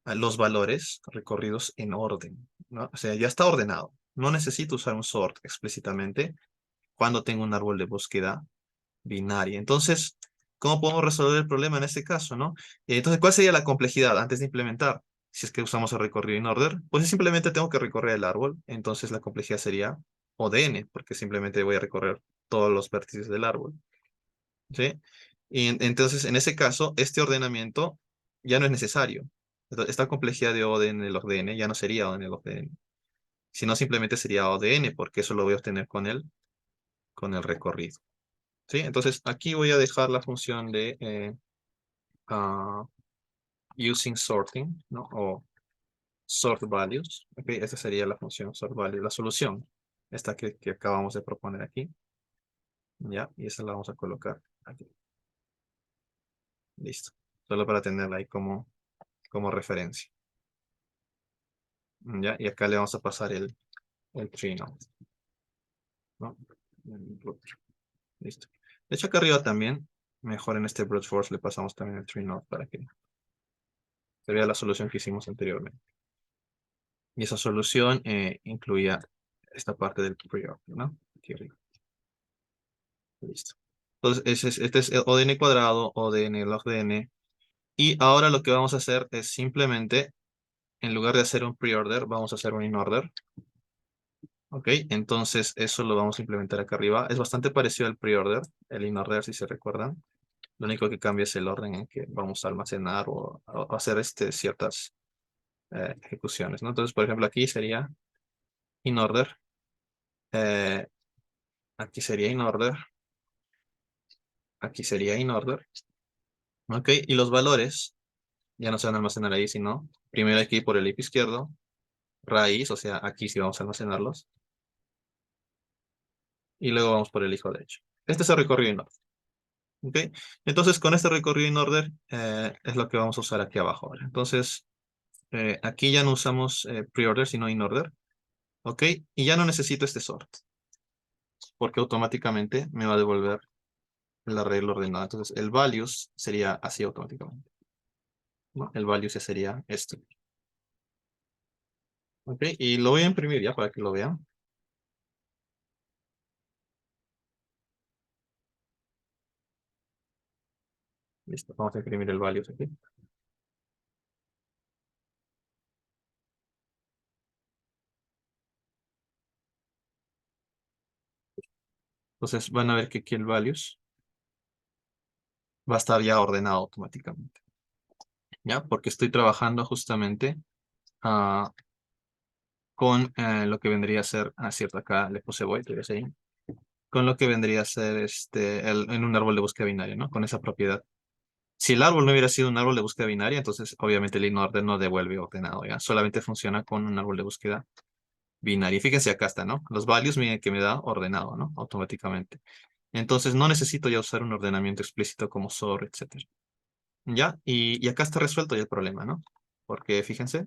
a los valores recorridos en orden, ¿no? O sea, ya está ordenado. No necesito usar un sort explícitamente cuando tengo un árbol de búsqueda binaria. Entonces, ¿cómo podemos resolver el problema en este caso, no? Entonces, ¿cuál sería la complejidad antes de implementar? Si es que usamos el recorrido in order, pues simplemente tengo que recorrer el árbol. Entonces, la complejidad sería O de n, porque simplemente voy a recorrer todos los vértices del árbol. ¿Sí? Y entonces, en ese caso, este ordenamiento ya no es necesario. Esta complejidad de O de n log de n ya no sería O de n log de n, sino simplemente sería O de n, porque eso lo voy a obtener con el recorrido. ¿Sí? Entonces, aquí voy a dejar la función de ah, using sorting, ¿no? O sort values. Ok, esta sería la función sort value, la solución, esta que acabamos de proponer aquí. ¿Ya? Y esa la vamos a colocar aquí. Listo. Solo para tenerla ahí como referencia. ¿Ya? Y acá le vamos a pasar el tree node, ¿no? Listo. De hecho, acá arriba también, mejor en este brute force le pasamos también el tree node para que se vea la solución que hicimos anteriormente. Y esa solución incluía esta parte del pre-order, ¿no? Aquí arriba. Listo. Entonces, este es el ODN cuadrado, ODN log de n. Y ahora lo que vamos a hacer es simplemente, en lugar de hacer un pre-order, vamos a hacer un in-order. Ok, entonces eso lo vamos a implementar acá arriba. Es bastante parecido al pre-order, el in-order si se recuerdan. Lo único que cambia es el orden en que vamos a almacenar o hacer ciertas ejecuciones, ¿no? Entonces, por ejemplo, aquí sería in-order. eh, aquí sería in-order. Aquí sería in-order. Ok, y los valores ya no se van a almacenar ahí, sino primero aquí por el IP izquierdo, raíz, o sea, aquí sí vamos a almacenarlos. Y luego vamos por el hijo derecho. Este es el recorrido in-order. ¿Ok? Entonces, con este recorrido in-order es lo que vamos a usar aquí abajo ahora. Entonces, aquí ya no usamos pre-order, sino in-order. ¿Ok? Y ya no necesito este sort, porque automáticamente me va a devolver el arreglo ordenado. Entonces, el values sería así automáticamente, ¿no? El values ya sería este. ¿Ok? Y lo voy a imprimir ya para que lo vean. Listo, vamos a imprimir el values aquí. Entonces, van a ver que aquí el values va a estar ya ordenado automáticamente. ¿Ya? Porque estoy trabajando justamente ah, con lo que vendría a ser, cierto, acá le puse void, pero sí, con lo que vendría a ser en un árbol de búsqueda binaria, ¿no? Con esa propiedad. Si el árbol no hubiera sido un árbol de búsqueda binaria, entonces obviamente el in-order no devuelve ordenado, ¿ya? Solamente funciona con un árbol de búsqueda binaria. Fíjense, acá está, ¿no? Los values miren que me da ordenado, ¿no? Automáticamente. Entonces no necesito ya usar un ordenamiento explícito como sort, etcétera. ¿Ya? Y acá está resuelto ya el problema, ¿no? Porque fíjense,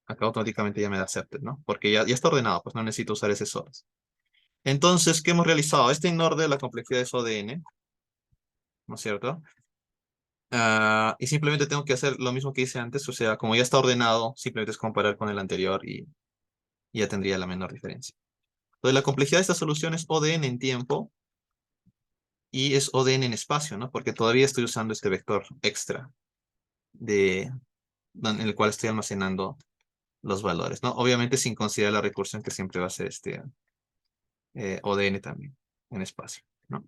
acá automáticamente ya me da accepted, ¿no? Porque ya está ordenado, pues no necesito usar ese sort. Entonces, ¿qué hemos realizado? Este in-order, la complejidad es ODN, ¿no es cierto? Y simplemente tengo que hacer lo mismo que hice antes, o sea, como ya está ordenado, simplemente es comparar con el anterior y ya tendría la menor diferencia. Entonces, la complejidad de esta solución es ODN en tiempo y es ODN en espacio, ¿no? Porque todavía estoy usando este vector extra de, en el cual estoy almacenando los valores, ¿no? Obviamente sin considerar la recursión que siempre va a ser ODN también en espacio, ¿no?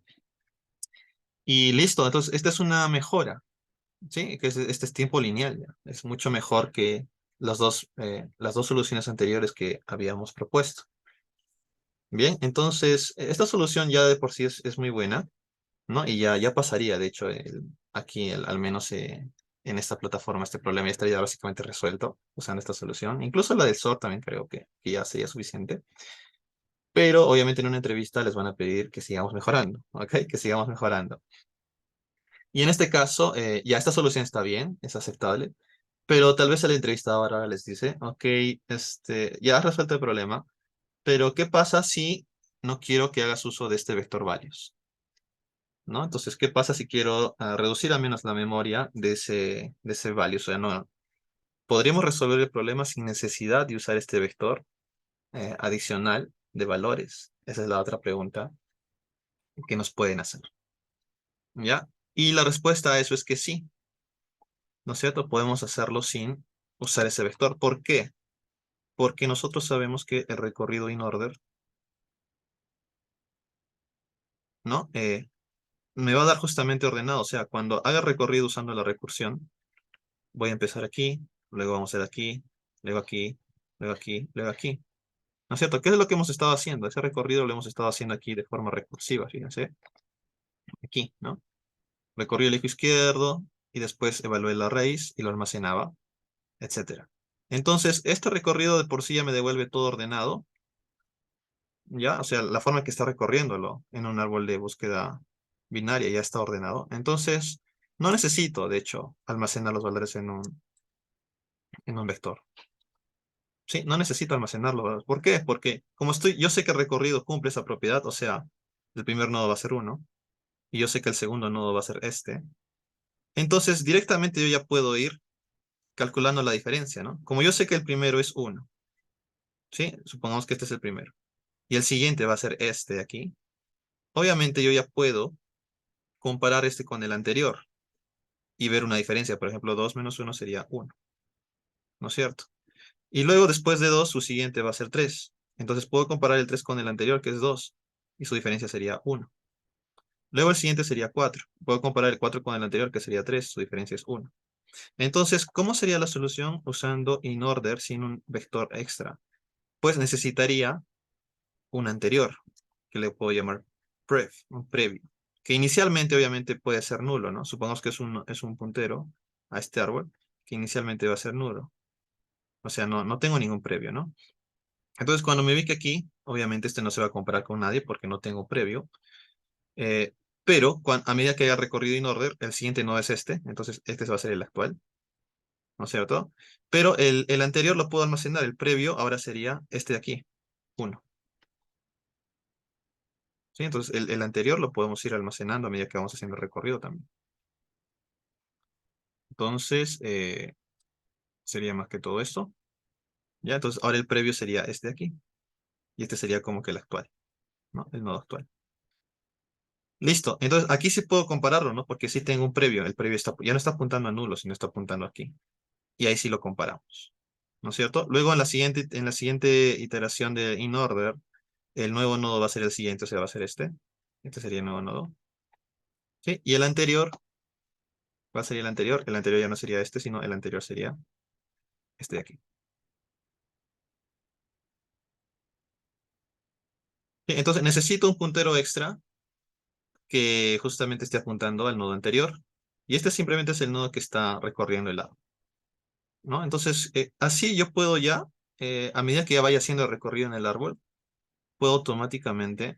Y listo, entonces esta es una mejora. Sí, que este es tiempo lineal ya. Es mucho mejor que las dos soluciones anteriores que habíamos propuesto. Bien, entonces esta solución ya de por sí es muy buena, ¿no? Y ya pasaría, de hecho, aquí al menos en esta plataforma este problema ya estaría básicamente resuelto usando esta solución. Incluso la del SOR también creo que ya sería suficiente. Pero obviamente en una entrevista les van a pedir que sigamos mejorando, ¿ok? Que sigamos mejorando. Y en este caso, ya esta solución está bien, es aceptable. Pero tal vez el entrevistador ahora les dice, ok, ya has resuelto el problema, pero ¿qué pasa si no quiero que hagas uso de este vector values? ¿No? Entonces, ¿qué pasa si quiero reducir al menos la memoria de ese value? O sea, no, podríamos resolver el problema sin necesidad de usar este vector adicional de valores. Esa es la otra pregunta que nos pueden hacer. ¿Ya? Y la respuesta a eso es que sí, ¿no es cierto? Podemos hacerlo sin usar ese vector. ¿Por qué? Porque nosotros sabemos que el recorrido in order, ¿no? Me va a dar justamente ordenado. O sea, cuando haga recorrido usando la recursión, voy a empezar aquí, luego vamos a ir aquí, luego aquí, luego aquí, luego aquí. ¿No es cierto? ¿Qué es lo que hemos estado haciendo? Ese recorrido lo hemos estado haciendo aquí de forma recursiva, fíjense. Aquí, ¿no? Recorrí el eje izquierdo y después evalué la raíz y lo almacenaba, etcétera. Entonces, este recorrido de por sí ya me devuelve todo ordenado, ¿ya? O sea, la forma en que está recorriéndolo en un árbol de búsqueda binaria ya está ordenado. Entonces, no necesito, de hecho, almacenar los valores en un vector. ¿sí? No necesito almacenarlo. ¿Por qué? Porque como yo sé que el recorrido cumple esa propiedad, o sea, el primer nodo va a ser uno, y yo sé que el segundo nodo va a ser este. Entonces, directamente yo ya puedo ir calculando la diferencia, ¿no? Como yo sé que el primero es uno, ¿sí? Supongamos que este es el primero. Y el siguiente va a ser este de aquí. Obviamente yo ya puedo comparar este con el anterior y ver una diferencia. Por ejemplo, 2 menos uno sería uno, ¿no es cierto? Y luego después de 2 su siguiente va a ser 3. Entonces puedo comparar el 3 con el anterior, que es 2 y su diferencia sería uno. Luego el siguiente sería 4. Puedo comparar el 4 con el anterior, que sería 3, su diferencia es uno. Entonces, ¿cómo sería la solución usando InOrder sin un vector extra? Pues necesitaría un anterior, que le puedo llamar un previo, que inicialmente obviamente puede ser nulo, ¿no? Supongamos que es un puntero a este árbol, que inicialmente va a ser nulo. O sea, no tengo ningún previo, ¿no? Entonces, cuando me ubique aquí, obviamente este no se va a comparar con nadie porque no tengo previo. eh, pero a medida que haya recorrido InOrder, el siguiente no es este, entonces este va a ser el actual, ¿no es cierto? Pero el anterior lo puedo almacenar, el previo ahora sería este de aquí, uno. ¿Sí? Entonces el anterior lo podemos ir almacenando a medida que vamos haciendo el recorrido también. Entonces, sería más que todo esto. ¿Ya? Entonces ahora el previo sería este de aquí. Y este sería como que el actual, ¿no? El nodo actual. Listo. Entonces aquí sí puedo compararlo, ¿no? Porque sí tengo un previo. El previo ya no está apuntando a nulo, sino está apuntando aquí. Y ahí sí lo comparamos. ¿No es cierto? Luego en la siguiente iteración de InOrder, el nuevo nodo va a ser el siguiente, o sea, va a ser este. Este sería el nuevo nodo. ¿Sí? Y el anterior, ¿cuál sería el anterior? El anterior ya no sería este, sino el anterior sería este de aquí. ¿Sí? Entonces necesito un puntero extra que justamente esté apuntando al nodo anterior. Y este simplemente es el nodo que está recorriendo el lado, ¿no? Entonces, así yo puedo ya, a medida que ya vaya haciendo el recorrido en el árbol, puedo automáticamente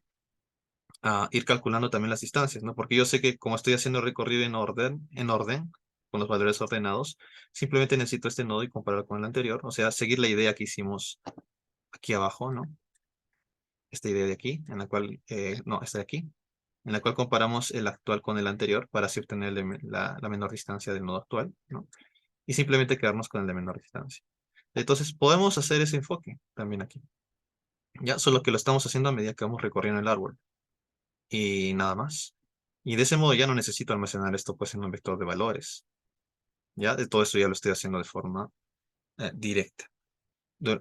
ir calculando también las distancias, ¿no? Porque yo sé que como estoy haciendo el recorrido en orden, con los valores ordenados, simplemente necesito este nodo y compararlo con el anterior. O sea, seguir la idea que hicimos aquí abajo, ¿no? Esta idea de aquí, en la cual, no, esta de aquí, en la cual comparamos el actual con el anterior para así obtener la menor distancia del nodo actual, ¿no? Y simplemente quedarnos con el de menor distancia. Entonces, podemos hacer ese enfoque también aquí. Ya, solo que lo estamos haciendo a medida que vamos recorriendo el árbol. Y nada más. Y de ese modo ya no necesito almacenar esto pues en un vector de valores. Ya, de todo esto ya lo estoy haciendo de forma directa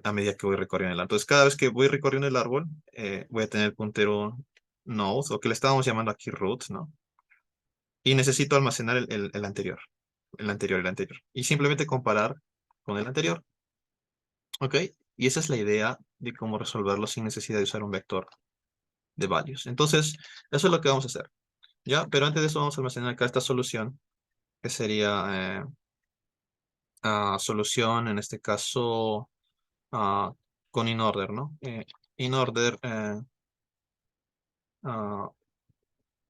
a medida que voy recorriendo el árbol. Entonces, cada vez que voy recorriendo el árbol, voy a tener el puntero node, o que le estábamos llamando aquí root, ¿no? Y necesito almacenar el anterior, el anterior. Y simplemente comparar con el anterior. ¿Ok? Y esa es la idea de cómo resolverlo sin necesidad de usar un vector de values. Entonces, eso es lo que vamos a hacer. ¿Ya? Pero antes de eso vamos a almacenar acá esta solución, que sería solución, en este caso, ah, con InOrder, ¿no? InOrder ah,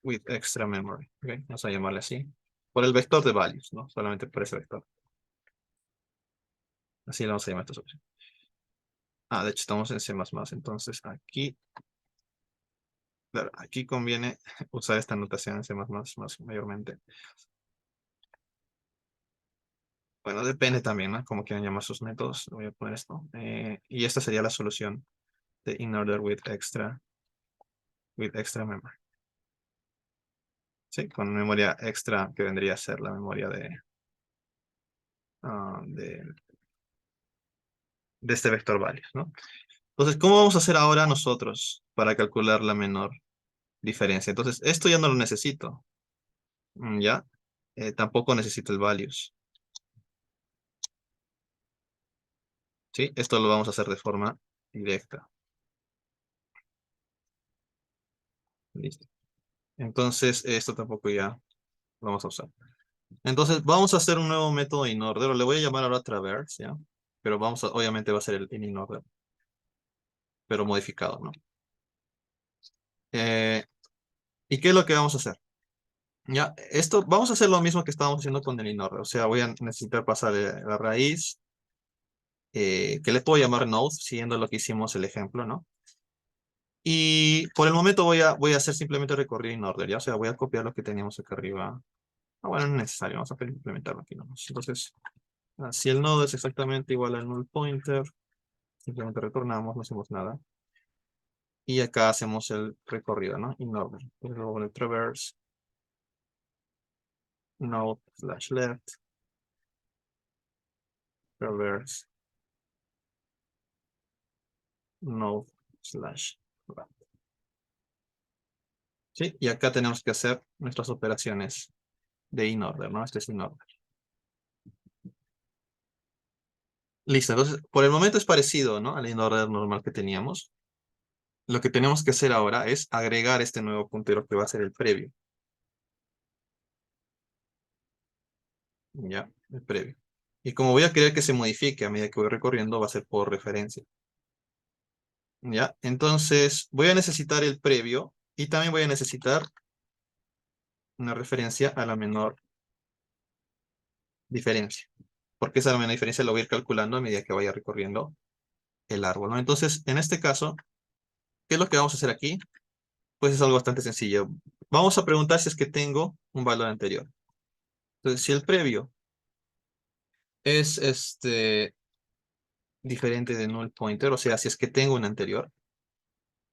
with extra memory. ¿Ok? Vamos a llamarle así. Por el vector de values, ¿no? Solamente por ese vector. Así le vamos a llamar a esta solución. De hecho, estamos en C++, entonces aquí, claro, aquí conviene usar esta notación en C++ más mayormente. Bueno, depende también, ¿no? Como quieran llamar sus métodos. Voy a poner esto. Y esta sería la solución de InOrder with extra memory. Sí, con memoria extra que vendría a ser la memoria ah, de, de este vector values, ¿no? Entonces, ¿cómo vamos a hacer ahora nosotros para calcular la menor diferencia? Entonces, esto ya no lo necesito, ¿ya? Tampoco necesito el values, ¿sí? Esto lo vamos a hacer de forma directa. Listo. Entonces, esto tampoco ya lo vamos a usar. Entonces, vamos a hacer un nuevo método InOrder, o le voy a llamar ahora traverse, ¿ya? Pero obviamente va a ser el InOrder, pero modificado, ¿no? Eh, ¿Y qué es lo que vamos a hacer? Ya, vamos a hacer lo mismo que estábamos haciendo con el InOrder. O sea, voy a necesitar pasar la raíz que le puedo llamar node, siguiendo lo que hicimos el ejemplo, ¿no? Y por el momento voy a hacer simplemente recorrido in order, ¿ya? O sea, voy a copiar lo que teníamos acá arriba. Ah, bueno, no es necesario, vamos a implementarlo aquí nomás. Entonces, si el nodo es exactamente igual al null pointer, simplemente retornamos, no hacemos nada. Y acá hacemos el recorrido, ¿no? In order. Y luego el traverse, node slash left, traverse, node slash right. ¿Sí? Y acá tenemos que hacer nuestras operaciones de in order, ¿no? Este es in order. Listo, entonces, por el momento es parecido, ¿no? Al in order normal que teníamos. Lo que tenemos que hacer ahora es agregar este nuevo puntero que va a ser el previo. Ya, el previo. Y como voy a querer que se modifique a medida que voy recorriendo, va a ser por referencia. Ya, entonces voy a necesitar el previo y también voy a necesitar una referencia a la menor diferencia. Porque esa menor diferencia la voy a ir calculando a medida que vaya recorriendo el árbol, ¿no? Entonces, en este caso, ¿qué es lo que vamos a hacer aquí? Pues es algo bastante sencillo. Vamos a preguntar si es que tengo un valor anterior. Entonces, si el previo es diferente de null pointer, o sea, si es que tengo un anterior,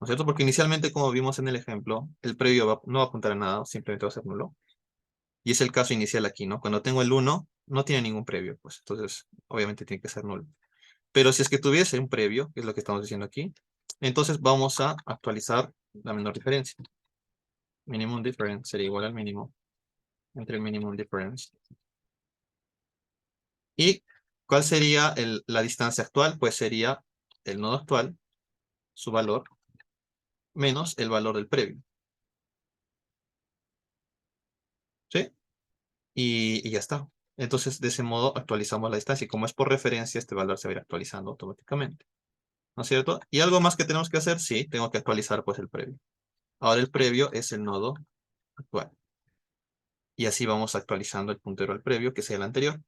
¿no es cierto? Porque inicialmente, como vimos en el ejemplo, el previo no va a apuntar a nada, simplemente va a ser nulo. Y es el caso inicial aquí, ¿no? Cuando tengo el 1, no tiene ningún previo, pues entonces obviamente tiene que ser nulo. Pero si es que tuviese un previo, que es lo que estamos diciendo aquí, entonces vamos a actualizar la menor diferencia. Minimum difference sería igual al mínimo entre el minimum difference. ¿Y cuál sería la distancia actual? Pues sería el nodo actual, su valor, menos el valor del previo. ¿Sí? Y ya está. Entonces, de ese modo actualizamos la distancia. Y como es por referencia, este valor se va a ir actualizando automáticamente. ¿No es cierto? Y algo más que tenemos que hacer, sí, tengo que actualizar pues el previo. Ahora el previo es el nodo actual. Y así vamos actualizando el puntero al previo, que sea el anterior.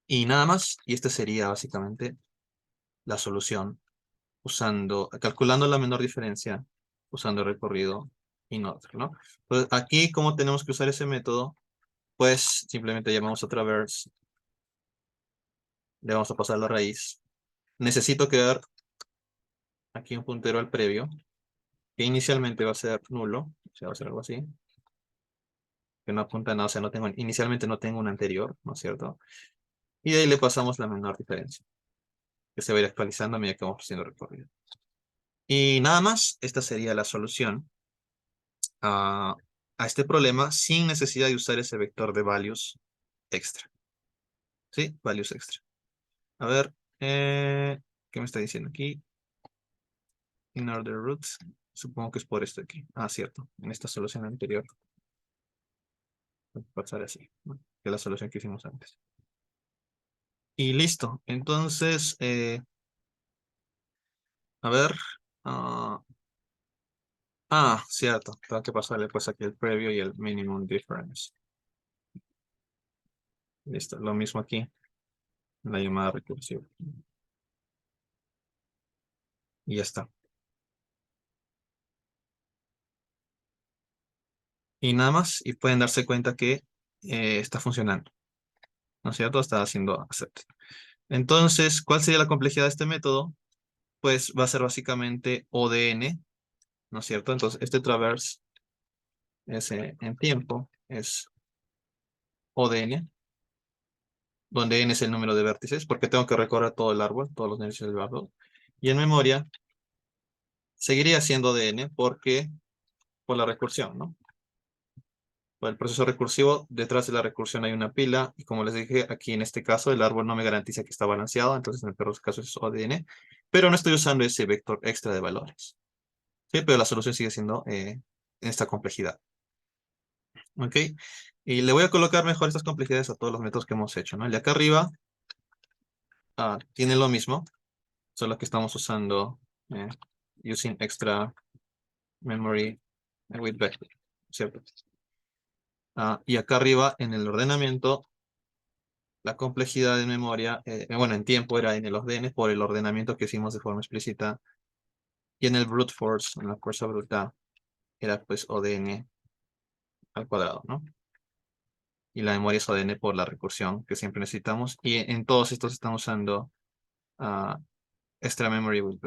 Y nada más. Y esta sería básicamente la solución, calculando la menor diferencia, usando el recorrido in order, ¿no? Entonces, aquí, como tenemos que usar ese método, pues simplemente llamamos a traverse, le vamos a pasar la raíz. Necesito crear aquí un puntero al previo, que inicialmente va a ser nulo, o sea, va a ser algo así, que no apunta a nada, o sea, inicialmente no tengo un anterior, ¿no es cierto? Y de ahí le pasamos la menor diferencia, que se va a ir actualizando a medida que vamos haciendo recorrido. Y nada más, esta sería la solución a, a este problema sin necesidad de usar ese vector de values extra. ¿Sí? Values extra. A ver, ¿qué me está diciendo aquí? In order roots. Supongo que es por esto aquí. Ah, cierto. En esta solución anterior. Voy a pasar así, ¿no? Que la solución que hicimos antes. Y listo. Entonces, a ver. ah, cierto. Tengo que pasarle pues aquí el previo y el minimum difference. Listo. Lo mismo aquí. La llamada recursiva. Y ya está. Y nada más. Y pueden darse cuenta que está funcionando. ¿No es cierto? Está haciendo accept. Entonces, ¿cuál sería la complejidad de este método? Pues va a ser básicamente ODN, ¿no es cierto? Entonces, este traverse es en tiempo, es ODN, donde n es el número de vértices, porque tengo que recorrer todo el árbol, todos los vértices del árbol. Y en memoria seguiría siendo ODN porque por la recursión, ¿no? Por el proceso recursivo, detrás de la recursión hay una pila, y como les dije, aquí en este caso el árbol no me garantiza que está balanceado, entonces en el peor de los casos es ODN, pero no estoy usando ese vector extra de valores. Sí, pero la solución sigue siendo en esta complejidad. ¿Ok? Y le voy a colocar mejor estas complejidades a todos los métodos que hemos hecho, ¿no? El de acá arriba tiene lo mismo, solo que estamos usando eh, using extra memory with vector, ¿cierto? Y acá arriba en el ordenamiento la complejidad de memoria, bueno, en tiempo era n los dn por el ordenamiento que hicimos de forma explícita. Y en el brute force, en la fuerza bruta, era pues ODN al cuadrado, ¿no? Y la memoria es ODN por la recursión que siempre necesitamos. Y en todos estos estamos usando uh, extra memory with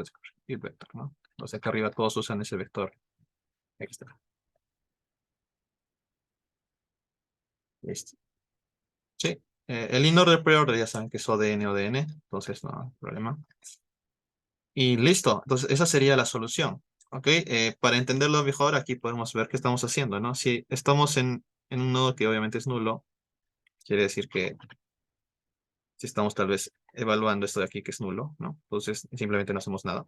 vector, ¿no? O sea que arriba todos usan ese vector extra. Listo. Sí. El in-order pre-order ya saben que es ODN, ODN, entonces no hay problema. Y listo. Entonces esa sería la solución. ¿Ok? Para entenderlo mejor, aquí podemos ver qué estamos haciendo, ¿no? Si estamos en un nodo que obviamente es nulo, quiere decir que si estamos tal vez evaluando esto de aquí que es nulo, ¿no? Entonces simplemente no hacemos nada.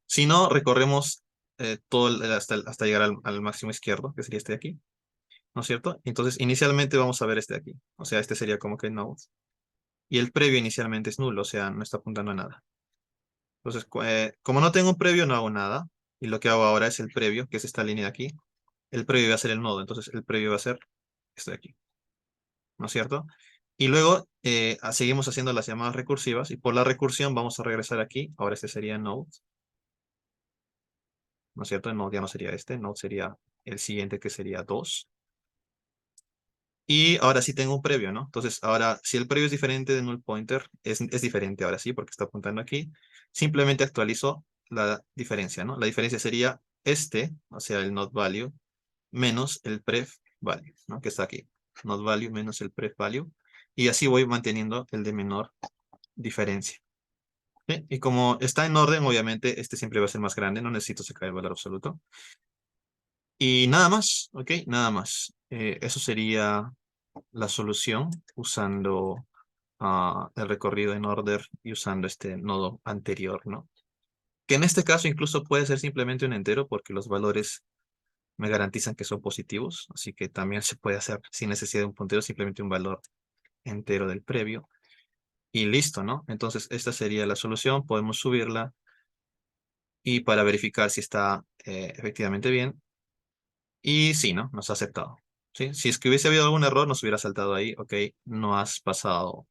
Si no, recorremos todo hasta llegar al máximo izquierdo, que sería este de aquí, ¿no es cierto? Entonces inicialmente vamos a ver este de aquí, o sea, este sería como que node. Y el previo inicialmente es nulo, o sea, no está apuntando a nada. Entonces, como no tengo un previo, no hago nada. Y lo que hago ahora es el previo, que es esta línea de aquí. El previo va a ser el nodo, entonces el previo va a ser esto de aquí, ¿no es cierto? Y luego seguimos haciendo las llamadas recursivas y por la recursión vamos a regresar aquí. Ahora este sería node, ¿no es cierto? El node ya no sería este, node sería el siguiente que sería 2. Y ahora sí tengo un previo, ¿no? Entonces ahora si el previo es diferente de null pointer, es diferente ahora sí porque está apuntando aquí. Simplemente actualizo la diferencia, ¿no? La diferencia sería este, o sea el node value, menos el pref value, ¿no? Que está aquí. Node value menos el pref value. Y así voy manteniendo el de menor diferencia. ¿Sí? Y como está en orden, obviamente, este siempre va a ser más grande. No necesito sacar el valor absoluto. Y nada más, ¿ok? Nada más. Eso sería la solución usando el recorrido en order y usando este nodo anterior, ¿no? Que en este caso incluso puede ser simplemente un entero porque los valores me garantizan que son positivos. Así que también se puede hacer sin necesidad de un puntero, simplemente un valor entero del previo. Y listo, ¿no? Entonces esta sería la solución. Podemos subirla y para verificar si está efectivamente bien. Y sí, ¿no? Nos ha aceptado. ¿Sí? Si es que hubiese habido algún error, nos hubiera saltado ahí. Ok, no has pasado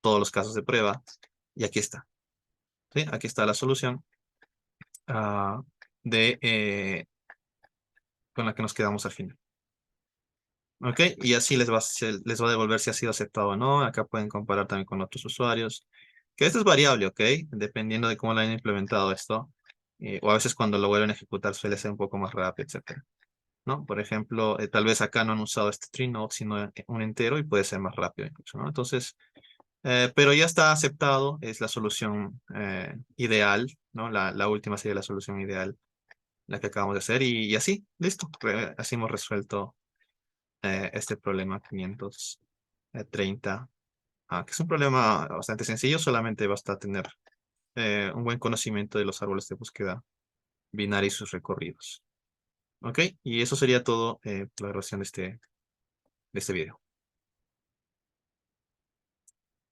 todos los casos de prueba. Y aquí está. ¿Sí? Aquí está la solución ah, con la que nos quedamos al final. Ok, y así les va a devolver si ha sido aceptado o no. Acá pueden comparar también con otros usuarios. Que esto es variable, ok, dependiendo de cómo lo hayan implementado esto. O a veces cuando lo vuelven a ejecutar suele ser un poco más rápido, etcétera. ¿No? Por ejemplo, tal vez acá no han usado este tree node, sino un entero y puede ser más rápido incluso, ¿no? Entonces, pero ya está aceptado, es la solución ideal, ¿no? La última sería la solución ideal, la que acabamos de hacer y así, listo. Así hemos resuelto este problema 530, que es un problema bastante sencillo, solamente basta tener un buen conocimiento de los árboles de búsqueda binaria y sus recorridos. ¿Ok? Y eso sería todo por la grabación de este video.